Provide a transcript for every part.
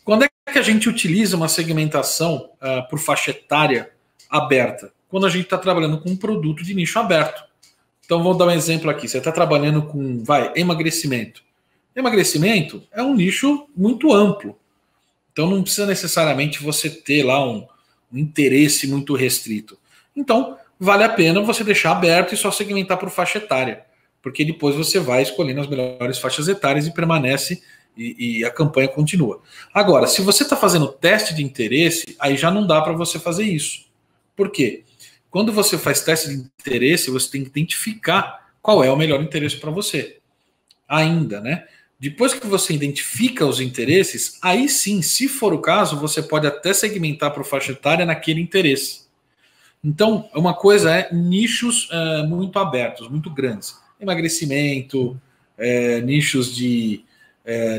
Quando é que a gente utiliza uma segmentação por faixa etária aberta? Quando a gente está trabalhando com um produto de nicho aberto. Então, vou dar um exemplo aqui. Você está trabalhando com, emagrecimento. Emagrecimento é um nicho muito amplo. Então, não precisa necessariamente você ter lá um interesse muito restrito. Então, vale a pena você deixar aberto e só segmentar por faixa etária. Porque depois você vai escolhendo as melhores faixas etárias e permanece e a campanha continua. Agora, se você está fazendo teste de interesse, aí já não dá para você fazer isso. Por quê? Quando você faz teste de interesse, você tem que identificar qual é o melhor interesse para você. Ainda, né? Depois que você identifica os interesses, aí sim, se for o caso, você pode até segmentar por faixa etária naquele interesse. Então, uma coisa é nichos muito abertos, muito grandes. Emagrecimento, nichos de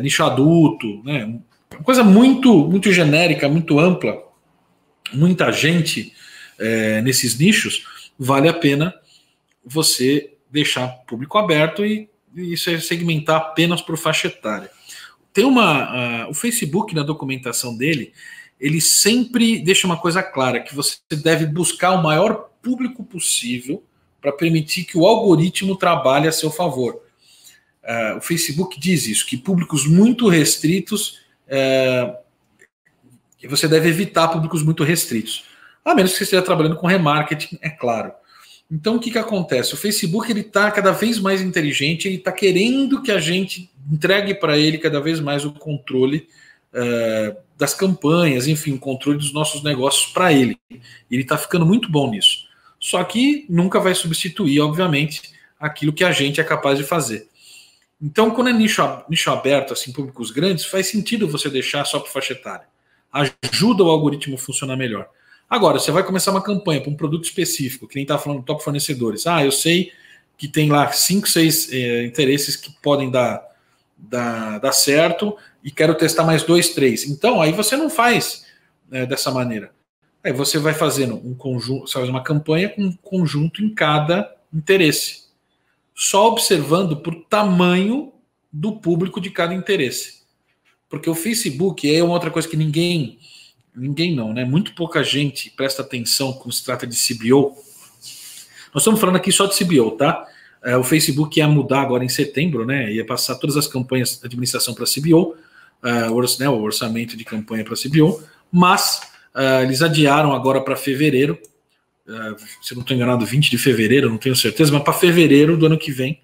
nicho adulto, né? Uma coisa muito genérica, muito ampla, muita gente nesses nichos, vale a pena você deixar público aberto e isso é segmentar apenas por faixa etária. Tem o Facebook, na documentação dele, ele sempre deixa uma coisa clara, que você deve buscar o maior público possível para permitir que o algoritmo trabalhe a seu favor. O Facebook diz isso, que públicos muito restritos, você deve evitar públicos muito restritos. A menos que você esteja trabalhando com remarketing, é claro. Então, o que acontece? O Facebook está cada vez mais inteligente, ele está querendo que a gente entregue para ele cada vez mais o controle das campanhas, enfim, o controle dos nossos negócios para ele. Ele está ficando muito bom nisso. Só que nunca vai substituir, obviamente, aquilo que a gente é capaz de fazer. Então, quando é nicho aberto, assim, públicos grandes, faz sentido você deixar só por faixa etária. Ajuda o algoritmo a funcionar melhor. Agora, você vai começar uma campanha para um produto específico, que nem está falando top fornecedores. Eu sei que tem lá 5, 6 interesses que podem dar certo e quero testar mais 2, 3. Então, aí você não faz dessa maneira. Aí você vai fazendo um conjunto, você faz uma campanha com um conjunto em cada interesse. Só observando por tamanho do público de cada interesse. Porque o Facebook é uma outra coisa que ninguém não, né? Muito pouca gente presta atenção quando se trata de CBO. Nós estamos falando aqui só de CBO, tá? O Facebook ia mudar agora em setembro, né? Ia passar todas as campanhas de administração para CBO, o orçamento de campanha para CBO, mas eles adiaram agora para fevereiro. Se eu não estou enganado, 20 de fevereiro, não tenho certeza, mas para fevereiro do ano que vem,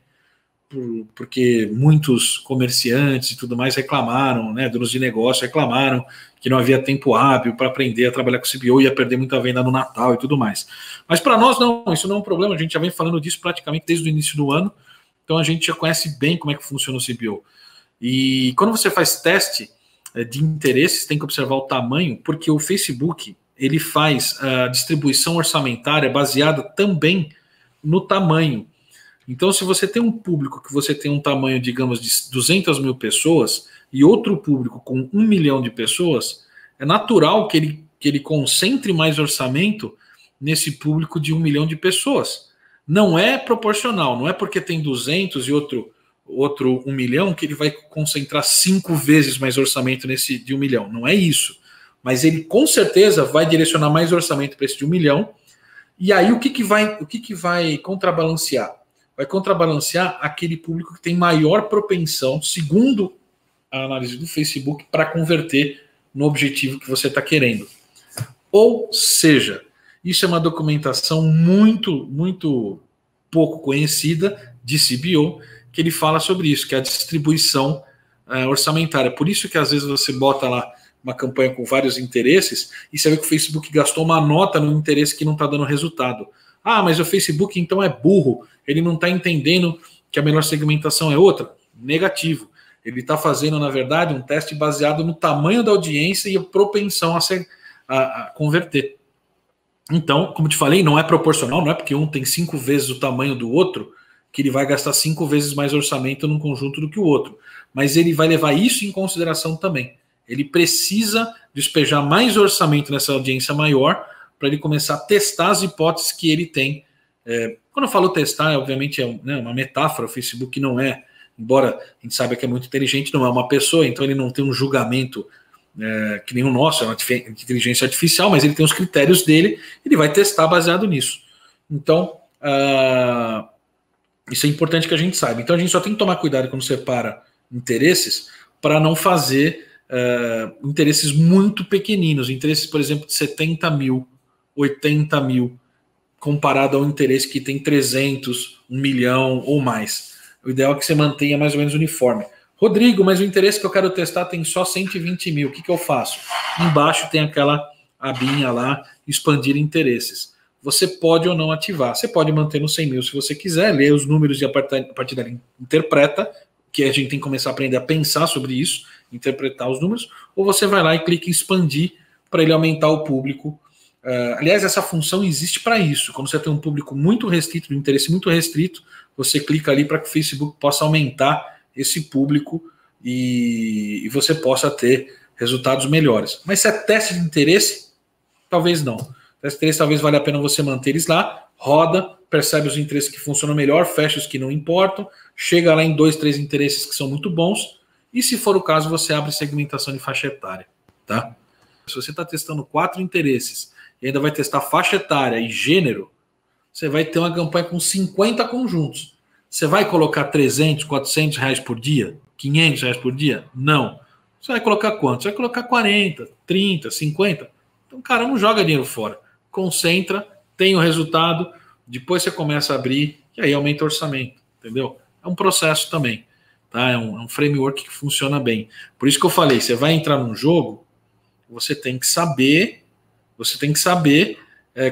porque muitos comerciantes e tudo mais reclamaram, né, donos de negócio reclamaram que não havia tempo hábil para aprender a trabalhar com CBO, ia perder muita venda no Natal e tudo mais. Mas para nós não, isso não é um problema, a gente já vem falando disso praticamente desde o início do ano, então a gente já conhece bem como é que funciona o CBO. E quando você faz teste de interesses, tem que observar o tamanho, porque o Facebook ele faz a distribuição orçamentária baseada também no tamanho. Então, se você tem um público que você tem um tamanho, digamos, de 200 mil pessoas e outro público com 1 milhão de pessoas, é natural que ele concentre mais orçamento nesse público de 1 milhão de pessoas. Não é proporcional, não é porque tem 200 e outro 1 milhão que ele vai concentrar 5 vezes mais orçamento nesse de 1 milhão. Não é isso. Mas ele com certeza vai direcionar mais orçamento para esse de 1 milhão. E aí o que vai contrabalancear? Vai contrabalancear aquele público que tem maior propensão, segundo a análise do Facebook, para converter no objetivo que você está querendo. Ou seja, isso é uma documentação muito pouco conhecida de CBO, que ele fala sobre isso, que é a distribuição orçamentária. Por isso que às vezes você bota lá uma campanha com vários interesses e você vê que o Facebook gastou uma nota no interesse que não está dando resultado. Mas o Facebook então é burro, ele não está entendendo que a melhor segmentação é outra. Negativo. Ele está fazendo, na verdade, um teste baseado no tamanho da audiência e a propensão a converter. Então, como te falei, não é proporcional, não é porque um tem 5 vezes o tamanho do outro que ele vai gastar 5 vezes mais orçamento num conjunto do que o outro. Mas ele vai levar isso em consideração também. Ele precisa despejar mais orçamento nessa audiência maior para ele começar a testar as hipóteses que ele tem. Quando eu falo testar, obviamente é uma metáfora, o Facebook não é, embora a gente saiba que é muito inteligente, não é uma pessoa, então ele não tem um julgamento que nem o nosso, é uma inteligência artificial, mas ele tem os critérios dele, ele vai testar baseado nisso. Então, isso é importante que a gente saiba. Então, a gente só tem que tomar cuidado quando separa interesses para não fazer interesses muito pequeninos, interesses, por exemplo, de 70 mil, 80 mil, comparado ao interesse que tem 300, 1 milhão ou mais. O ideal é que você mantenha mais ou menos uniforme. Rodrigo, mas o interesse que eu quero testar tem só 120 mil, o que eu faço? Embaixo tem aquela abinha lá, expandir interesses. Você pode ou não ativar. Você pode manter no 100 mil se você quiser, ler os números e a partir dali interpreta, que a gente tem que começar a aprender a pensar sobre isso, interpretar os números, ou você vai lá e clica em expandir para ele aumentar o público. Aliás, essa função existe para isso. Quando você tem um público muito restrito, um interesse muito restrito, você clica ali para que o Facebook possa aumentar esse público e você possa ter resultados melhores. Mas se é teste de interesse, talvez não. Teste de interesse talvez valha a pena você manter eles lá, roda, percebe os interesses que funcionam melhor, fecha os que não importam, chega lá em 2, 3 interesses que são muito bons, e se for o caso, você abre segmentação de faixa etária. Tá? Se você está testando 4 interesses e ainda vai testar faixa etária e gênero, você vai ter uma campanha com 50 conjuntos. Você vai colocar 300, 400 reais por dia? 500 reais por dia? Não. Você vai colocar quanto? Você vai colocar 40, 30, 50. Então, cara, não joga dinheiro fora. Concentra, tem o resultado, depois você começa a abrir e aí aumenta o orçamento, entendeu? É um processo também, tá? É um framework que funciona bem. Por isso que eu falei, você vai entrar num jogo, você tem que saber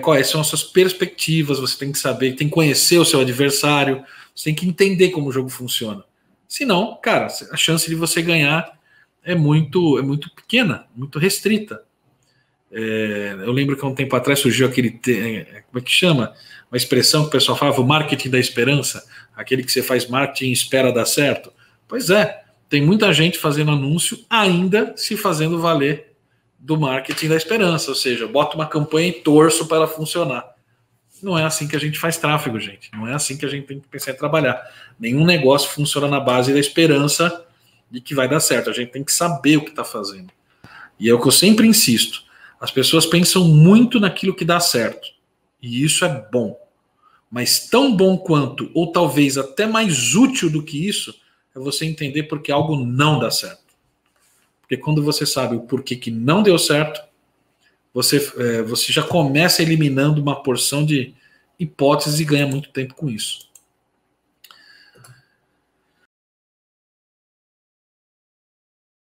quais são as suas perspectivas, você tem que saber, tem que conhecer o seu adversário, você tem que entender como o jogo funciona. Senão, cara, a chance de você ganhar é muito pequena, muito restrita. Eu lembro que há um tempo atrás surgiu aquele, como é que chama? Uma expressão que o pessoal falava, o marketing da esperança, aquele que você faz marketing e espera dar certo. Pois é, tem muita gente fazendo anúncio ainda se fazendo valer do marketing da esperança, ou seja, bota uma campanha e torço para ela funcionar. Não é assim que a gente faz tráfego, gente. Não é assim que a gente tem que pensar em trabalhar. Nenhum negócio funciona na base da esperança de que vai dar certo. A gente tem que saber o que está fazendo. E é o que eu sempre insisto. As pessoas pensam muito naquilo que dá certo. E isso é bom. Mas tão bom quanto, ou talvez até mais útil do que isso, é você entender porque algo não dá certo. Porque quando você sabe o porquê que não deu certo, você já começa eliminando uma porção de hipóteses e ganha muito tempo com isso.